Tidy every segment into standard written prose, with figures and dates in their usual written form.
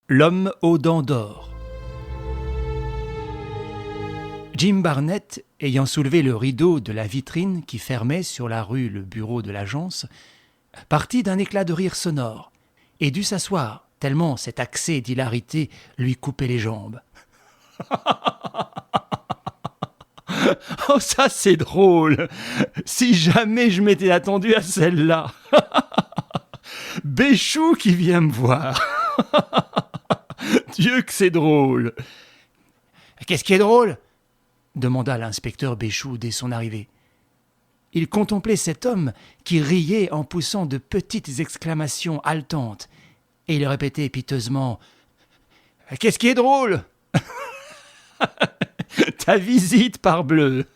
L'homme aux dents d'or. Jim Barnett, ayant soulevé le rideau de la vitrine qui fermait sur la rue le bureau de l'agence, partit d'un éclat de rire sonore et dut s'asseoir, tellement cet accès d'hilarité lui coupait les jambes. « Oh, ça c'est drôle! Si jamais je m'étais attendu à celle-là! Béchou qui vient me voir! Dieu que c'est drôle! » « Qu'est-ce qui est drôle ?» demanda l'inspecteur Béchou dès son arrivée. Il contemplait cet homme qui riait en poussant de petites exclamations haletantes, et il répétait piteusement « Qu'est-ce qui est drôle ?»« Ta visite, parbleu !»«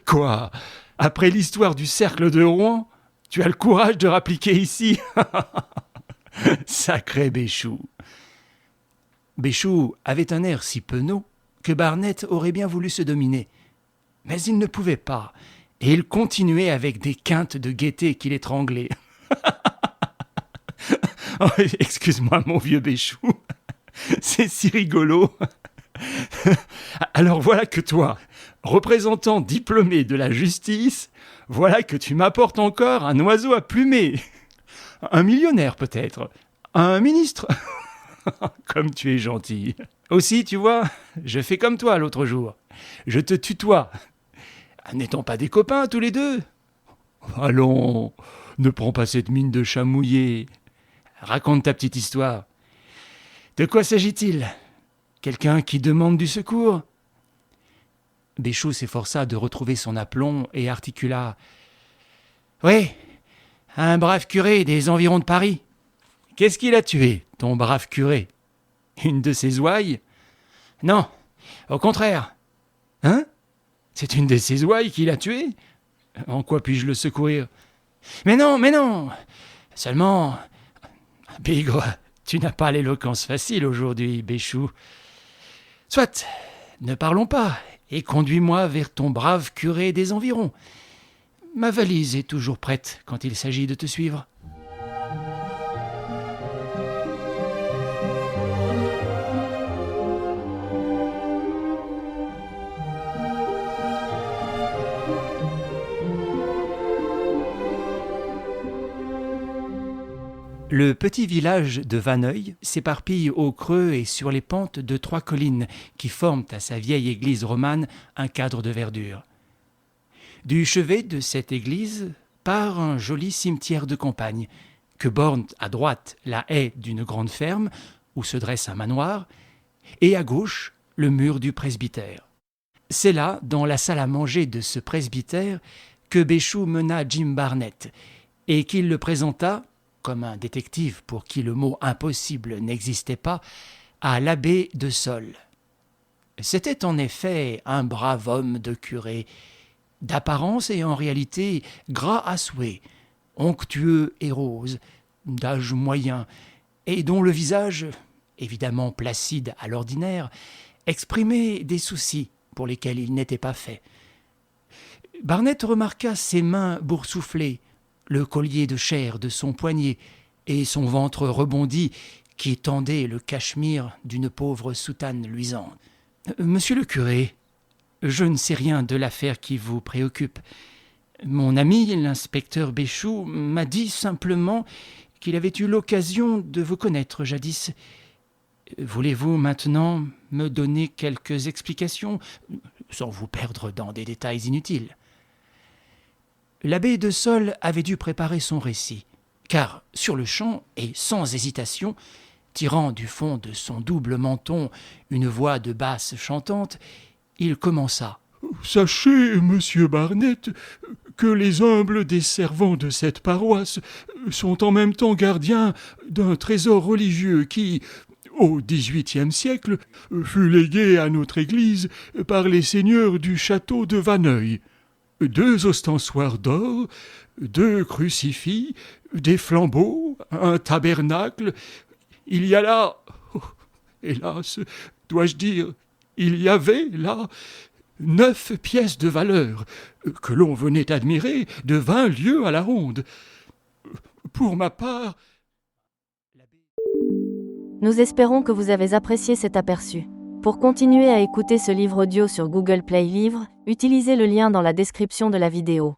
Quoi ? Après l'histoire du cercle de Rouen, tu as le courage de rappliquer ici ?»« Sacré Béchou !» Béchou avait un air si penaud que Barnett aurait bien voulu se dominer. Mais il ne pouvait pas, et il continuait avec des quintes de gaieté qui l'étranglaient. Oh, excuse-moi, mon vieux Béchou, c'est si rigolo. Alors voilà que toi, représentant diplômé de la justice, voilà que tu m'apportes encore un oiseau à plumer. Un millionnaire peut-être, un ministre. Comme tu es gentil. Aussi, tu vois, je fais comme toi l'autre jour. Je te tutoie. N'est-on pas des copains tous les deux ? Allons, ne prends pas cette mine de chat mouillé. Raconte ta petite histoire. De quoi s'agit-il ? Quelqu'un qui demande du secours ? Béchou s'efforça de retrouver son aplomb et articula. Oui, un brave curé des environs de Paris. Qu'est-ce qu'il a tué, ton brave curé ? Une de ses ouailles ? Non, au contraire. Hein ? C'est une de ses ouailles qu'il a tuée ? En quoi puis-je le secourir ? Mais non. Seulement, bigre, tu n'as pas l'éloquence facile aujourd'hui, Béchou. Soit, ne parlons pas, et conduis-moi vers ton brave curé des environs. Ma valise est toujours prête quand il s'agit de te suivre. Le petit village de Vanneuil s'éparpille au creux et sur les pentes de 3 collines qui forment à sa vieille église romane un cadre de verdure. Du chevet de cette église part un joli cimetière de campagne que borne à droite la haie d'une grande ferme où se dresse un manoir et à gauche le mur du presbytère. C'est là, dans la salle à manger de ce presbytère, que Béchou mena Jim Barnett et qu'il le présenta, comme un détective pour qui le mot impossible n'existait pas, à l'abbé de Sol. C'était en effet un brave homme de curé, d'apparence et en réalité gras à souhait, onctueux et rose, d'âge moyen, et dont le visage, évidemment placide à l'ordinaire, exprimait des soucis pour lesquels il n'était pas fait. Barnett remarqua ses mains boursouflées, le collier de chair de son poignet et son ventre rebondi qui tendait le cachemire d'une pauvre soutane luisante. « Monsieur le curé, je ne sais rien de l'affaire qui vous préoccupe. Mon ami, l'inspecteur Béchou, m'a dit simplement qu'il avait eu l'occasion de vous connaître jadis. Voulez-vous maintenant me donner quelques explications, sans vous perdre dans des détails inutiles ?» L'abbé de Sol avait dû préparer son récit, car sur le champ et sans hésitation, tirant du fond de son double menton une voix de basse chantante, il commença. « Sachez, monsieur Barnett, que les humbles des servants de cette paroisse sont en même temps gardiens d'un trésor religieux qui, au XVIIIe siècle, fut légué à notre église par les seigneurs du château de Vanneuil. 2 ostensoirs d'or, 2 crucifix, des flambeaux, un tabernacle. Il y a là, hélas, dois-je dire, il y avait là 9 pièces de valeur que l'on venait admirer de 20 lieues à la ronde. Pour ma part... » Nous espérons que vous avez apprécié cet aperçu. Pour continuer à écouter ce livre audio sur Google Play Livres, utilisez le lien dans la description de la vidéo.